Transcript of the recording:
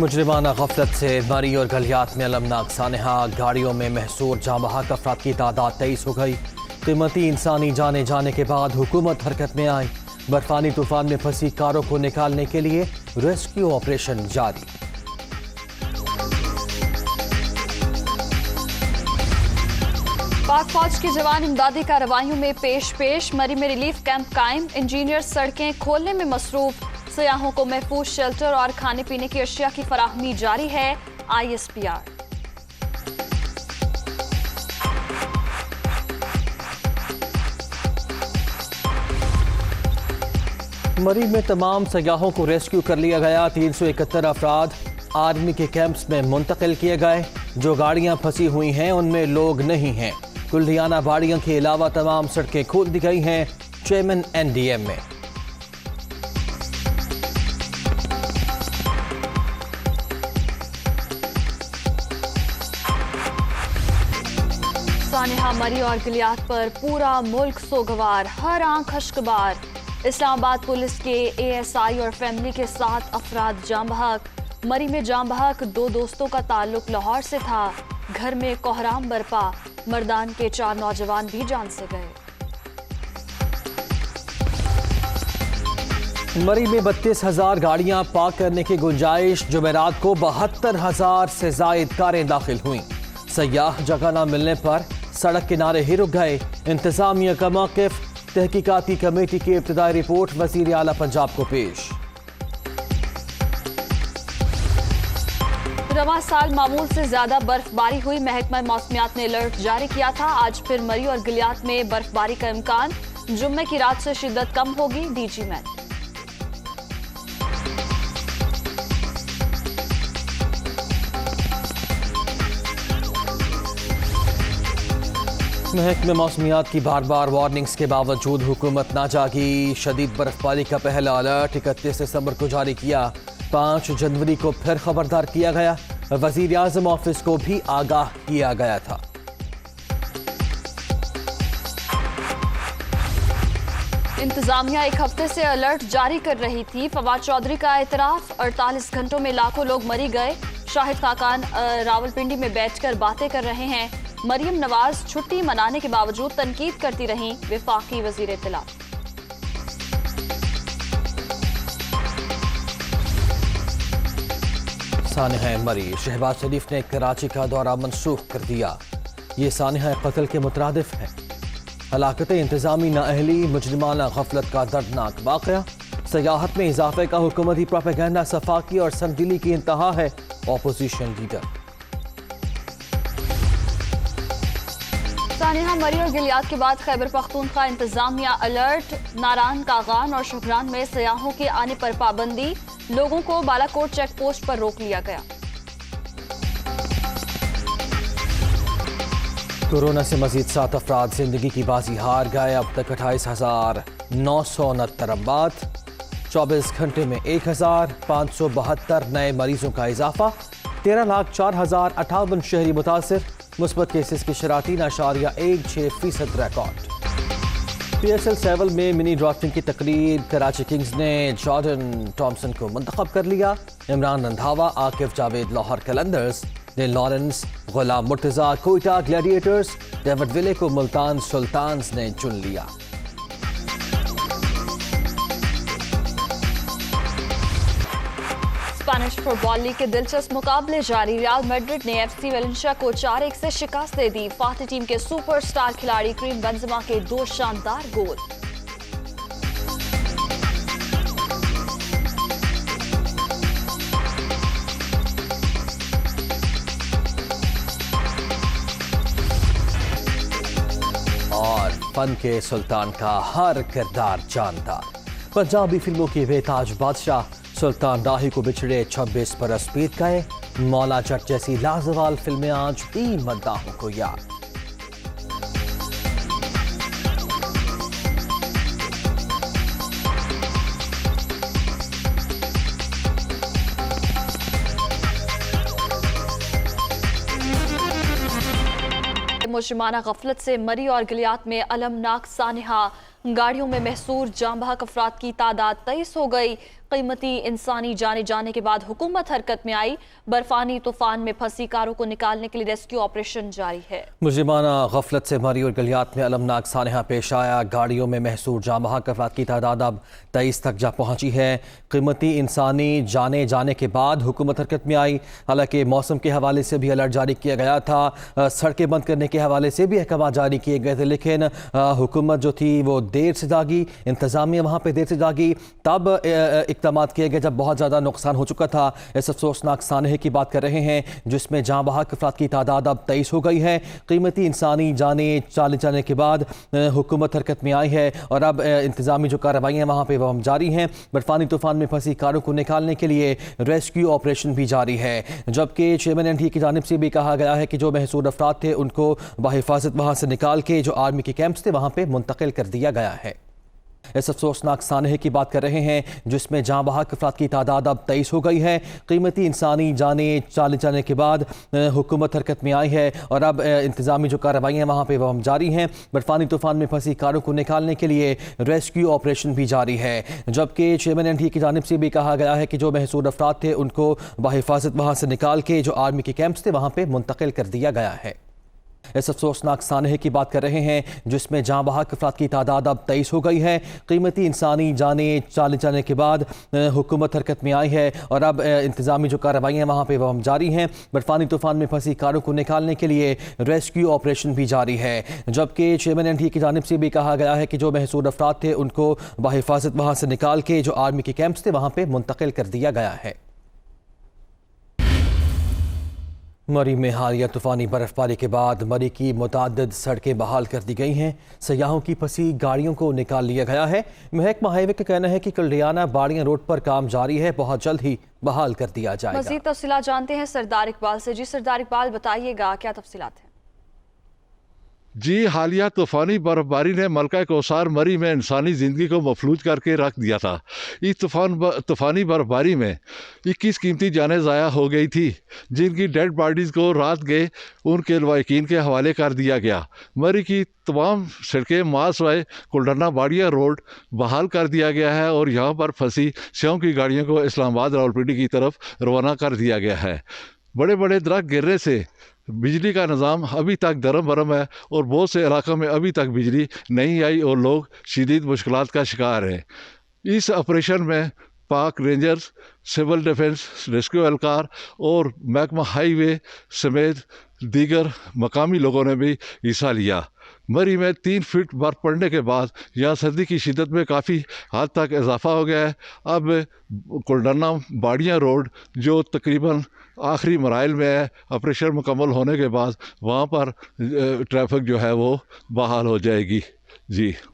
मुजरिमाना गफलत से मरी और गलियात में अलमनाक सानहा। गाड़ियों में महसूर जाँ बहक अफराद की तादाद 23 हो गई। कीमती इंसानी जाने जाने के बाद हुकूमत हरकत में आई। बर्फानी तूफान में फंसी कारों को निकालने के लिए रेस्क्यू ऑपरेशन जारी। पाक फौज के जवान इमदादी कार्रवाइयों में पेश मरी में रिलीफ कैंप कायम। इंजीनियर सड़कें खोलने में मसरूफ। सयाहों को महफूज शेल्टर और खाने पीने की अशिया की फराहमी जारी है। ISPR। मरी में तमाम सयाहों को रेस्क्यू कर लिया गया। 371 अफराद आर्मी के कैंप्स में मुंतकिल किए गए। जो गाड़ियां फंसी हुई हैं उनमें लोग नहीं हैं। कुल्हियाना बाड़ियों के अलावा तमाम सड़कें खोल दी गई हैं। चेयरमैन NDM में सानहा मरी और गलियात पर पूरा मुल्क सोगवार, हर आंख अश्कबार। इस्लामाबाद पुलिस के ASI और फैमिली के 7 अफराद जाँ बहक। मरी में जाँ बहक 2 दोस्तों का ताल्लुक लाहौर से था। घर में कोहराम बरपा। मर्दान के 4 नौजवान भी जान से गए। मरी में 32,000 गाड़ियां पार्क करने की गुंजाइश। जुमेरात को 72,000 से जायद कारें दाखिल हुई। सयाह जगह न मिलने पर सड़क किनारे ही रुक गए। इंतजामिया का मौक़िफ़। तहकीकाती कमेटी की इब्तिदाई रिपोर्ट वज़ीर आला पंजाब को पेश। रवां साल मामूल से ज्यादा बर्फबारी हुई। महकमा मौसमियात ने अलर्ट जारी किया था। आज फिर मरी और गलियात में बर्फबारी का इम्कान। जुम्मे की रात से शिद्दत कम होगी। DG man. महकमे मौसमियात की बार बार वार्निंग्स के बावजूद हुकूमत ना जागी। शदीद बर्फबारी का पहला अलर्ट 31 दिसंबर को जारी किया। 5 जनवरी को फिर खबरदार किया गया। वज़ीर आज़म ऑफिस को भी आगाह किया गया था। इंतजामिया एक हफ्ते से अलर्ट जारी कर रही थी। फवाद चौधरी का एतराफ। 48 घंटों में लाखों लोग मरी गए। शाहिद खाकान रावलपिंडी में बैठकर बातें कर रहे हैं। मरियम नवाज छुट्टी मनाने के बावजूद तनकीद करती रहीं। वफाकी वज़ीर इत्तला। सानहा मरी। शहबाज शरीफ ने कराची का दौरा मनसूख कर दिया। ये सानहा कत्ल के मुतरादिफ है। हलाकत इंतजामी नाअहली, मुजरिमाना गफलत का दर्दनाक वाक़या। सयाहत में इजाफे का हुकूमती प्रोपेगेंडा सफाकी और संगदिली की इंतहा है। Opposition leader. सानहा मरी और गिलियात के बाद खैबर पख्तूनख्वा इंतजामिया अलर्ट। नारान, कागान और शुक्रान में सयाहों के आने पर पाबंदी। लोगों को बालाकोट चेक पोस्ट पर रोक लिया गया। कोरोना से मजीद 7 अफराद जिंदगी की बाजी हार गए। अब तक 28,969 अमवात। 24 घंटे में 1,572 नए मरीजों का इजाफा। 13,04,058 शहरी मुतासिर। मुस्बत केसेस की शरह 3.16% रिकॉर्ड। PSL 7 में मिनी ड्राफ्टिंग की तकरीब। कराची किंग्स ने जॉर्डन टॉमसन को मुंतखब कर लिया। इमरान रंधावा, आकिफ जावेद लाहौर कलंदर्स ने लॉरेंस, गुलाम मुर्तजा कोयटा ग्लैडिएटर्स, डेविड विले को मुल्तान सुल्तान्स ने चुन लिया। स्पेनिश फुटबॉल लीग के दिलचस्प मुकाबले जारी। रियल मैड्रिड ने FC वेलेंसिया को 4-1 से शिकस्त दे दी। फाती टीम के सुपरस्टार खिलाड़ी करीम बेंजेमा के 2 शानदार गोल। और फन के सुल्तान का हर किरदार जानदार। पंजाबी फिल्मों के बेताज बादशाह सुल्तान राही को बिछड़े 26 बरस बीत गए। मौला जट जैसी लाजवाब फिल्में आज भी मद्दाहों को याद। मुजरिमाना गफलत से मरी और गलियात में अलमनाक सानहा। गाड़ियों में महसूर जाँ बहक अफराद की तादाद 23 हो गई। कीमती इंसानी जाने जाने के बाद हुकूमत हरकत में आई। बर्फानी तूफान में फंसी कारों को निकालने के लिए रेस्क्यू ऑपरेशन जारी है। मुजरिमाना गफलत से मरी और गलियात में अलमनाक सानहा पेश आया। गाड़ियों में महसूर जाँ बहक अफराद की तादाद अब 23 तक जा पहुंची है। कीमती इंसानी जाने जाने के बाद हुकूमत हरकत में आई। हालांकि मौसम के हवाले से भी अलर्ट जारी किया गया था, सड़कें बंद करने के हवाले से भी अहकाम जारी किए गए थे, लेकिन हुकूमत जो थी वो देर से जागी, इंतजामिया वहाँ पर देर से जागी, तब इक़दाम किए गए जब बहुत ज़्यादा नुकसान हो चुका था। इस अफसोसनाक सानहे की बात कर रहे हैं जिसमें जाँ बहक अफराद की तादाद अब 23 हो गई है। कीमती इंसानी जाने चले जाने के बाद हुकूमत हरकत में आई है और अब इंतजामी जो कार्रवाइयाँ वहाँ पे वो जारी हैं। बर्फानी तूफान में फंसी कारों को निकालने के लिए रेस्क्यू ऑपरेशन भी जारी है, जबकि चेयरमैन एनडीए की जानिब से भी कहा गया है कि जो महसूर अफराद थे उनको बाहिफाजत वहाँ से निकाल के जो आर्मी के कैंप्स थे वहाँ पे मुंतकिल कर दिया गया है। इस अफसोसनाक सानहे की बात कर रहे हैं जिसमें जाँ बहक अफराद की तादाद अब 23 हो गई है। कीमती इंसानी जाने चले जाने के बाद हुकूमत हरकत में आई है और अब इंतजामी जो कार्रवाइयाँ वहाँ पे वो जारी हैं। बर्फानी तूफान में फंसी कारों को निकालने के लिए रेस्क्यू ऑपरेशन भी जारी है, जबकि चेयरमैन एनडीए की जानिब से भी कहा गया है कि जो महसूर अफराद थे उनको बाहिफाजत वहाँ से निकाल के जो आर्मी के कैंप्स थे वहाँ पर मुंतकिल कर दिया गया है। इस अफसोसनाक सानहे की बात कर रहे हैं जिसमें जाँ बहक अफराद की तादाद अब 23 हो गई है। कीमती इंसानी जाने चले जाने के बाद हुकूमत हरकत में आई है और अब इंतजामी जो कार्रवाइयाँ वहाँ पे वो जारी हैं। बर्फानी तूफान में फंसी कारों को निकालने के लिए रेस्क्यू ऑपरेशन भी जारी है, जबकि चेयरमैन एनडीए की जानिब से भी कहा गया है कि जो महसूर अफराद थे उनको बाहिफाजत वहाँ से निकाल के जो आर्मी के कैंप्स थे वहाँ पर मुंतकिल कर दिया गया है। मरी में हालिया तूफानी बर्फबारी के बाद मरी की मुतादिद सड़कें बहाल कर दी गई हैं। सयाहों की फंसी गाड़ियों को निकाल लिया गया है। महकमा हाईवे का कहना है कि कल्डियाना बाड़ियां रोड पर काम जारी है, बहुत जल्द ही बहाल कर दिया जाएगा। मज़ीद तफसीलात जानते हैं सरदार इकबाल से। जी सरदार इकबाल, बताइएगा क्या तफसीलात हैं? जी, हालिया तूफ़ानी बर्फबारी ने मलका कौसार मरी में इंसानी ज़िंदगी को मफलूज करके रख दिया था। इस तूफ़ानी बर्फबारी में 21 कीमती जानें ज़ाया हो गई थी, जिनकी डेड बॉडीज़ को रात गए उनके लवाकिन के हवाले कर दिया गया। मरी की तमाम सड़कें मास वाए कुलडरना बाड़िया रोड बहाल कर दिया गया है और यहाँ पर फंसी स्यों की गाड़ियों को इस्लामाबाद रावलपिंडी की तरफ रवाना कर दिया गया है। बड़े बड़े दरख्त गिरने से बिजली का निज़ाम अभी तक दरम बरम है और बहुत से इलाकों में अभी तक बिजली नहीं आई और लोग शदीद मुश्किलात का शिकार हैं। इस ऑपरेशन में पाक रेंजर्स, सिविल डिफेंस, रेस्क्यू एहलकार और महकमा हाईवे समेत दीगर मकामी लोगों ने भी हिस्सा लिया। मरी में 3 फीट बर्फ पड़ने के बाद यहाँ सर्दी की शिद्दत में काफ़ी हद तक इजाफा हो गया है। अब कुलडरना बाड़ियाँ रोड जो तकरीबन आखिरी मराइल में है, ऑपरेशन मुकम्मल होने के बाद वहाँ पर ट्रैफिक जो है वो बहाल हो जाएगी। जी।